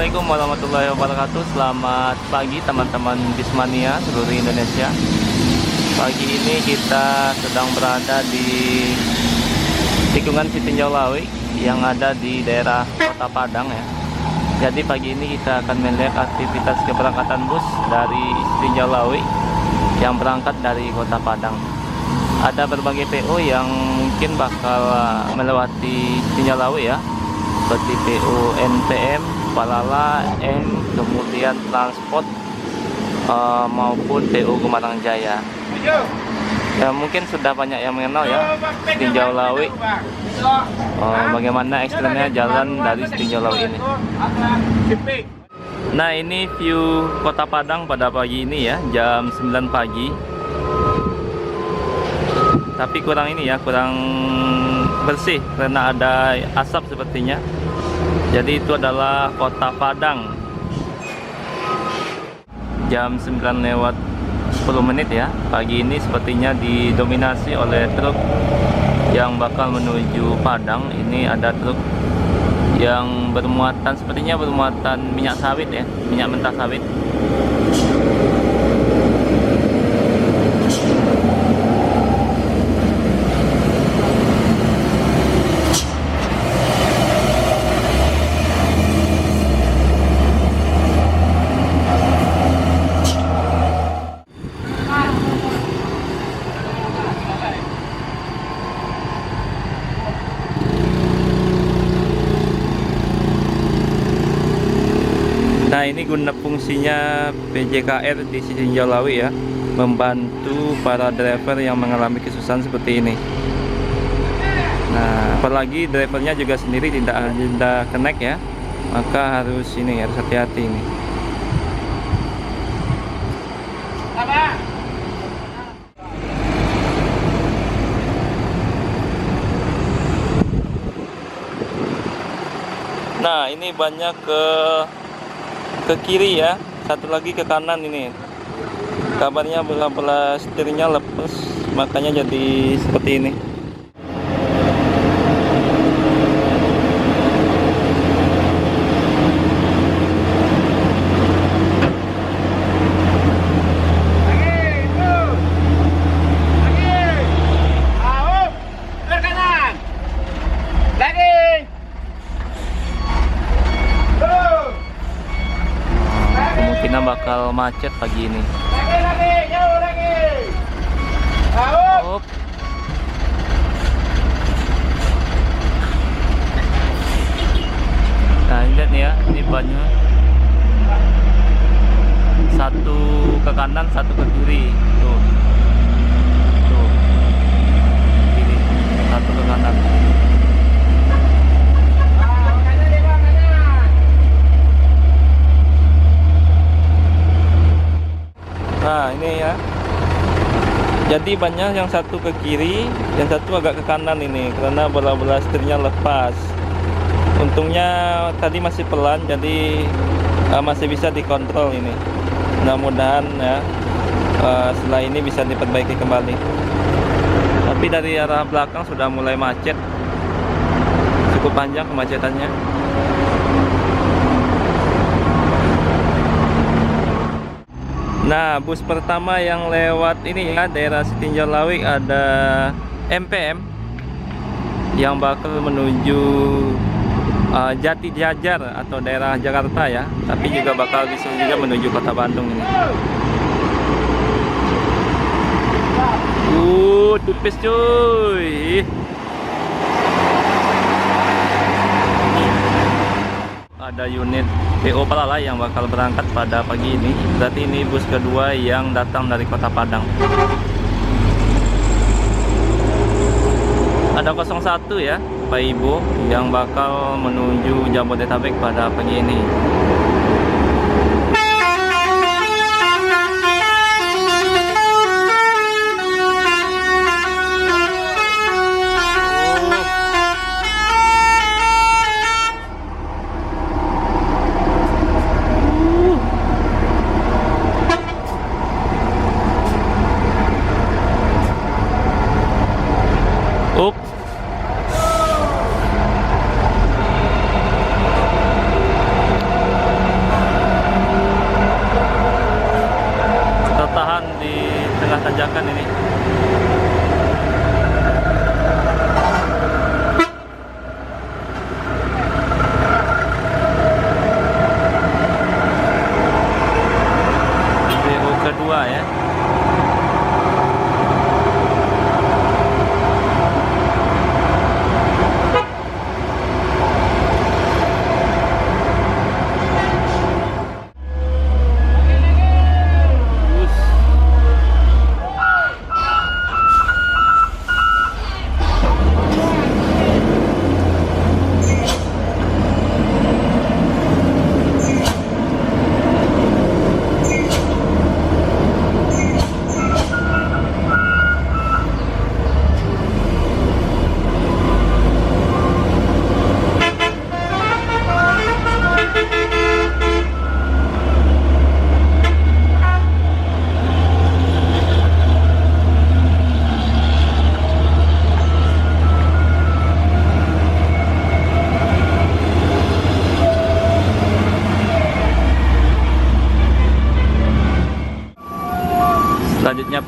Assalamualaikum warahmatullahi wabarakatuh. Selamat pagi teman-teman Bismania seluruh Indonesia. Pagi ini kita sedang berada di tikungan Sitinjau Lawi yang ada di daerah Kota Padang ya. Jadi pagi ini kita akan melihat aktivitas keberangkatan bus dari Sitinjau Lawi yang berangkat dari Kota Padang. Ada berbagai PO yang mungkin bakal melewati Sitinjau Lawi ya, seperti PO NPM, Palala, M, kemudian transport maupun PO Gemarang Jaya. Ya mungkin sudah banyak yang mengenal ya Sitinjau Lawi. Bagaimana eksternnya jalan dari Sitinjau Lawi ini. Nah, ini view Kota Padang pada pagi ini ya, jam 9 pagi. Tapi kurang ini ya, kurang bersih karena ada asap sepertinya. Jadi itu adalah Kota Padang. Jam 9 lewat 10 menit ya. Pagi ini sepertinya didominasi oleh truk yang bakal menuju Padang. Ini ada truk yang bermuatan, sepertinya bermuatan minyak sawit ya, minyak mentah sawit. Nah, ini guna fungsinya PJKR di Sitinjau Lawi ya, membantu para driver yang mengalami kesusahan seperti ini. Nah, apalagi drivernya juga sendiri tidak connect ya, maka harus ini, harus hati-hati ini. Nah, ini banyak ke kiri ya, satu lagi ke kanan ini. Kabarnya bola-bola setirnya lepas, makanya jadi seperti ini. Kemungkinan bakal macet pagi ini. Up. Nah, lihat nih ya, ini banyak. Satu ke kanan, satu ke kiri. Tuh. Tuh. Kiri, satu ke kanan. Nah, ini ya. Jadi banyak yang satu ke kiri, yang satu agak ke kanan ini karena bola-bola setirnya lepas. Untungnya tadi masih pelan, jadi masih bisa dikontrol ini. Mudah-mudahan ya setelah ini bisa diperbaiki kembali. Tapi dari arah belakang sudah mulai macet. Cukup panjang kemacetannya. Nah, bus pertama yang lewat ini ya, daerah Sitinjau Lawi ada MPM yang bakal menuju Jati Jajar atau daerah Jakarta ya, tapi juga bakal bisa juga menuju Kota Bandung ini. Tipis cuy. Ada unit PO Palala yang bakal berangkat pada pagi ini. Berarti ini bus kedua yang datang dari Kota Padang. Ada 01 ya, Pak Ibu, yang bakal menuju Jabodetabek pada pagi ini.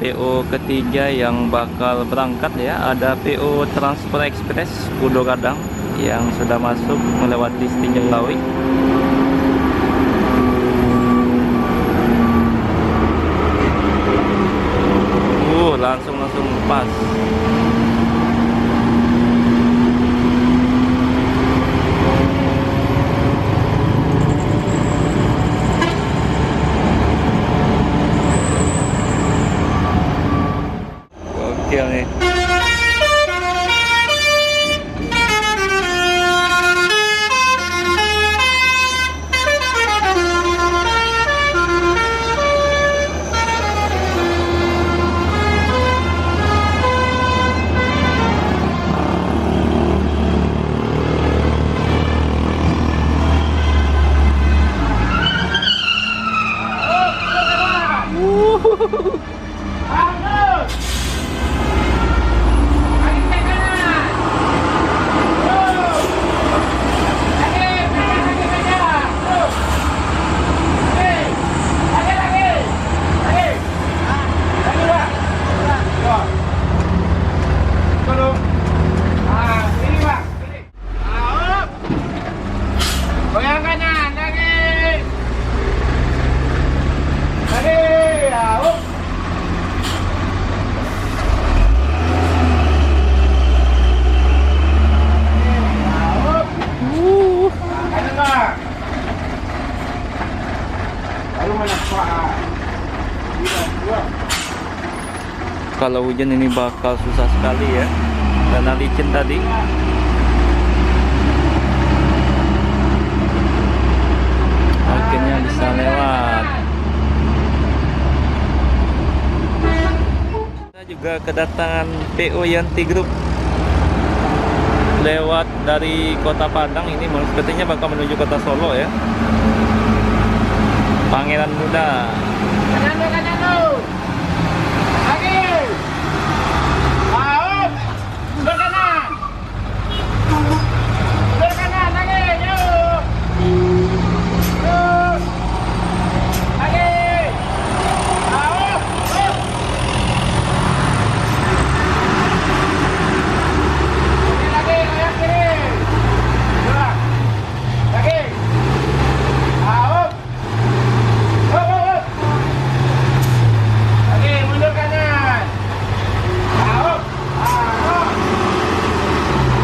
PO ketiga yang bakal berangkat ya. Ada PO Transfer Express Kudo Kadang yang sudah masuk melewati Setinjau Lawi. Langsung pas. Gokil nih. Kalau hujan ini bakal susah sekali ya, karena licin tadi. Akhirnya bisa lewat. Kita juga kedatangan PO Yanti Group lewat dari Kota Padang. Ini sepertinya bakal menuju Kota Solo ya. Pangeran Muda.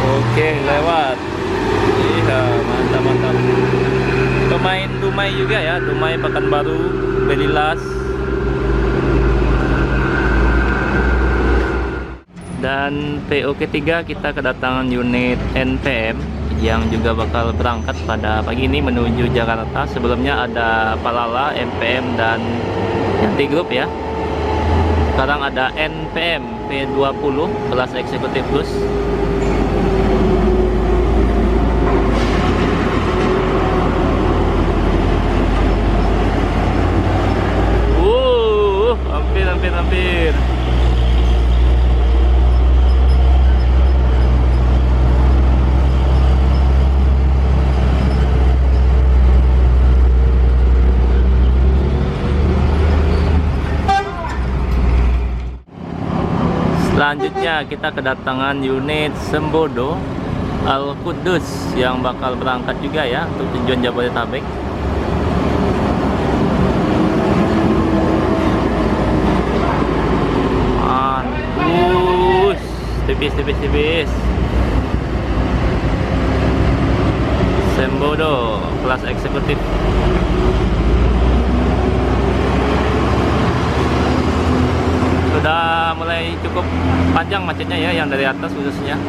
Oke, lewat. Iya, mantap. Pemain Dumai juga ya, Dumai Pekanbaru, Belilas. Dan PO ketiga kita kedatangan unit NPM yang juga bakal berangkat pada pagi ini menuju Jakarta. Sebelumnya ada Palala, MPM dan Yanti Group ya. Sekarang ada NPM P20 kelas eksekutif plus. Hampir. Selanjutnya kita kedatangan unit Sembodo Al Kudus yang bakal berangkat juga ya untuk tujuan Jabodetabek. Tipis. Sembodo kelas eksekutif. Sudah mulai cukup panjang macetnya ya, yang dari atas khususnya.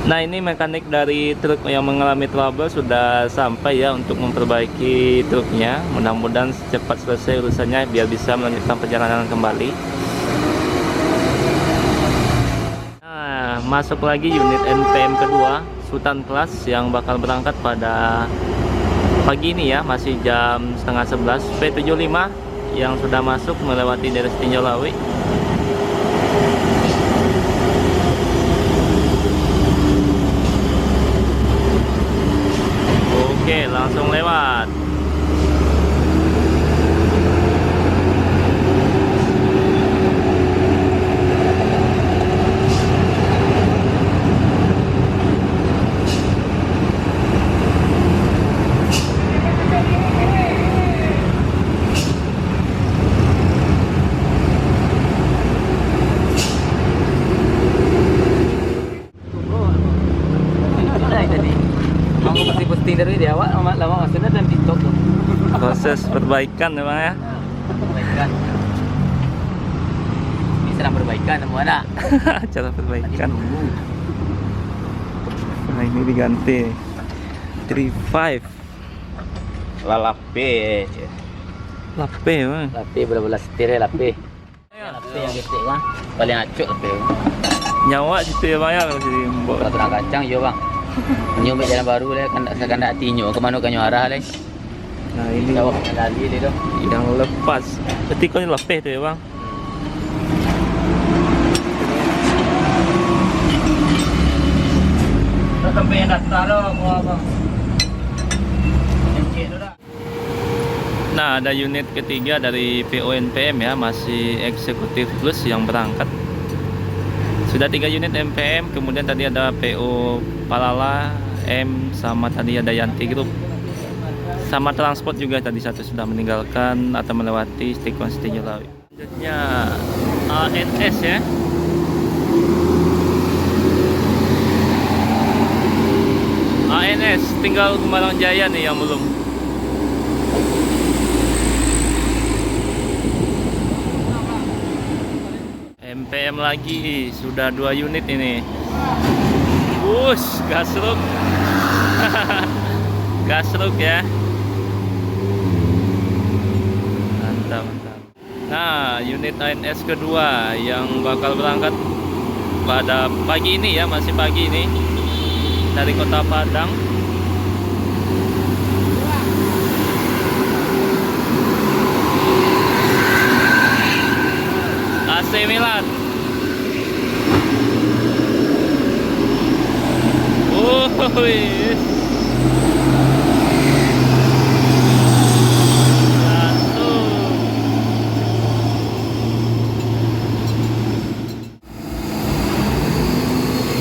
Nah, ini mekanik dari truk yang mengalami trouble sudah sampai ya untuk memperbaiki truknya. Mudah-mudahan cepat selesai urusannya biar bisa melanjutkan perjalanan kembali. Nah, masuk lagi unit NPM kedua Sultan Class yang bakal berangkat pada pagi ini ya, masih jam setengah 11. P75 yang sudah masuk melewati daerah Setinjau Lawi. Oke, langsung lewat. Aku pasti posting dari dia awak lama maksudnya dan TikTok tuh. Proses perbaikan memang ya. Perbaikan. Ini sedang perbaikan semua nak. Cara perbaikan. Nah ini diganti 35 Lalape. lape bang. Lape bola-bola setir ya lape. Lape yang gede kan. Paling acuk lape. Nyawa situ ya bang ya kalau jadi mbok. Peraturan kacang yo bang. Nyo mek jalan baru le kan tak tinyo ke mana kan arah le. Nah ini Jawab kendali dia tu. yang lepas. Ketika ini lape tu ya bang. Sampai yang daftar lo bang. Encik tu dah. Nah ada unit ketiga dari PO NPM ya, masih eksekutif plus yang berangkat. Sudah 3 unit MPM, kemudian tadi ada PO Palala, M, sama tadi ada Yanti Group. Sama transport juga tadi satu sudah meninggalkan atau melewati Stikon Tinjo Lawi. Selanjutnya ANS ya. ANS tinggal Kembarang Jaya nih yang belum. MPM lagi, sudah 2 unit ini. Gasruk. Gasruk ya. Mantap, mantap. Nah, unit ANS kedua yang bakal berangkat pada pagi ini ya, masih pagi ini dari Kota Padang. AC Milan. Wih.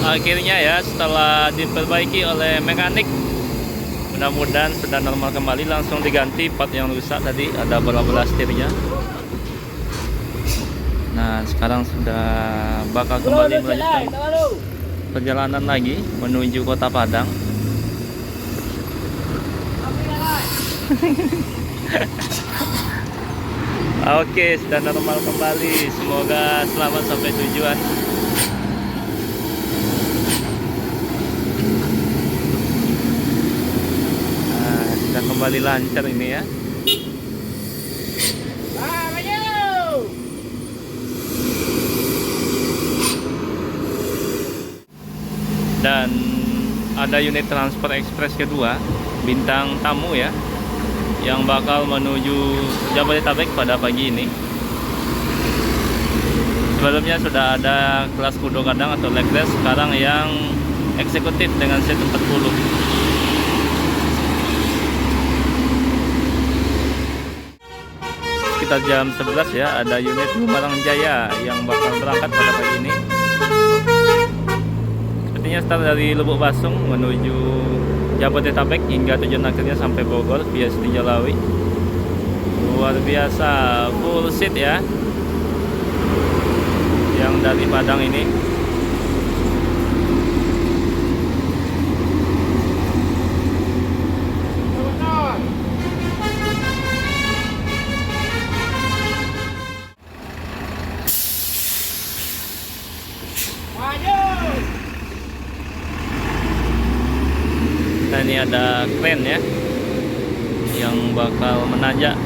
Akhirnya ya, setelah diperbaiki oleh mekanik, mudah-mudahan sudah normal kembali. Langsung diganti part yang rusak tadi, ada bola-bola setirnya. Nah sekarang sudah bakal kembali melanjutkan perjalanan lagi menuju Kota Padang. Oke, sudah normal kembali. Semoga selamat sampai tujuan. Nah, sudah kembali lancar ini ya. Dan ada unit transfer ekspres kedua bintang tamu ya, yang bakal menuju Jabodetabek pada pagi ini. Sebelumnya sudah ada kelas kudo kadang atau leg race, sekarang yang eksekutif dengan set 40. Sekitar jam 11 ya, ada unit Kembarang Jaya yang bakal berangkat pada pagi ini. Sepertinya start dari Lubuk Basung menuju Jabodetabek hingga tujuan akhirnya sampai Bogor via Tinjo Lawi. Luar biasa, full seat ya yang dari Padang ini. Nah ini ada kren ya yang bakal menanjak.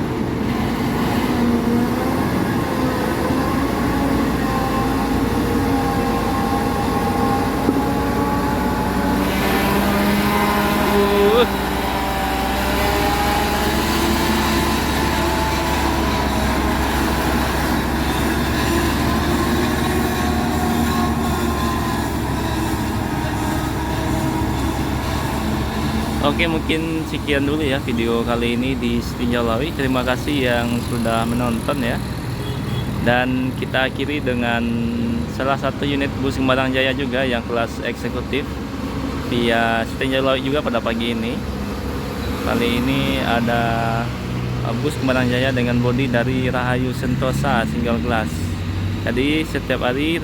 Oke, mungkin sekian dulu ya video kali ini di Setinjau Lawi. Terima kasih yang sudah menonton ya. Dan kita akhiri dengan salah satu unit bus Gembarang Jaya juga yang kelas eksekutif via Setinjau Lawi juga pada pagi ini. Kali ini ada bus Gembarang Jaya dengan bodi dari Rahayu Sentosa single class. Jadi setiap hari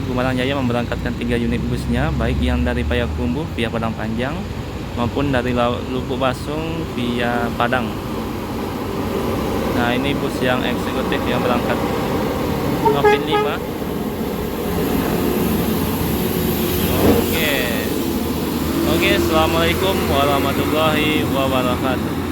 Gembarang Jaya memberangkatkan 3 unit busnya, baik yang dari Payakumbuh via Padang Panjang maupun dari Lubuk Basung via Padang. Nah, ini bus yang eksekutif yang berangkat Novin 5. Oke, assalamualaikum warahmatullahi wabarakatuh.